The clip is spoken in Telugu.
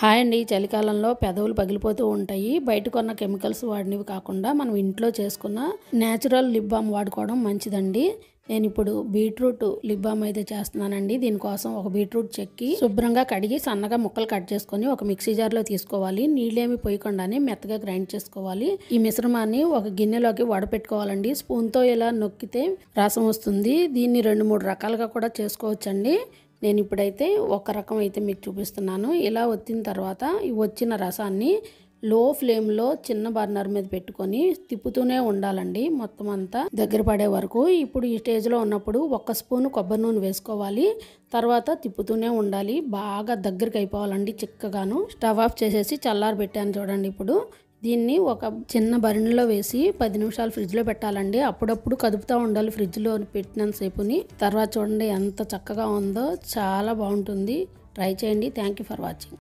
హాయ్ అండి. చలికాలంలో పెదవులు పగిలిపోతూ ఉంటాయి. బయట కొన్న కెమికల్స్ వాడినవి కాకుండా మనం ఇంట్లో చేసుకున్న న్యాచురల్ లిప్ బామ్ వాడుకోవడం మంచిదండి. నేను ఇప్పుడు బీట్రూట్ లిప్ బామ్ అయితే చేస్తున్నానండి. దీనికోసం ఒక బీట్రూట్ చెక్కి శుభ్రంగా కడిగి సన్నగా ముక్కలు కట్ చేసుకొని ఒక మిక్సీ జార్లో తీసుకోవాలి. నీళ్ళేమి పోయకుండానే మెత్తగా గ్రైండ్ చేసుకోవాలి. ఈ మిశ్రమాన్ని ఒక గిన్నెలోకి వడపెట్టుకోవాలండి. స్పూన్తో ఇలా నొక్కితే రసం వస్తుంది. దీన్ని 2-3 రకాలుగా కూడా చేసుకోవచ్చండి. నేను ఇప్పుడైతే ఒక రకం అయితే మీకు చూపిస్తున్నాను. ఇలా వచ్చిన తర్వాత ఈ వచ్చిన రసాన్ని లో ఫ్లేమ్లో చిన్న బర్నర్ మీద పెట్టుకొని తిప్పుతూనే ఉండాలండి మొత్తం అంతా దగ్గర పడే వరకు. ఇప్పుడు ఈ స్టేజ్లో ఉన్నప్పుడు 1 స్పూన్ కొబ్బరి నూనె వేసుకోవాలి. తర్వాత తిప్పుతూనే ఉండాలి. బాగా దగ్గరికి అయిపోవాలండి చిక్కగాను. స్టవ్ ఆఫ్ చేసేసి చల్లారి పెట్టాను చూడండి. ఇప్పుడు దీన్ని ఒక చిన్న బరిణిలో వేసి 10 నిమిషాలు ఫ్రిడ్జ్లో పెట్టాలండి. అప్పుడప్పుడు కదుపుతూ ఉండాలి ఫ్రిడ్జ్లో పెట్టినంతసేపుని. తర్వాత చూడండి ఎంత చక్కగా ఉందో, చాలా బాగుంటుంది. ట్రై చేయండి. Thank you for watching.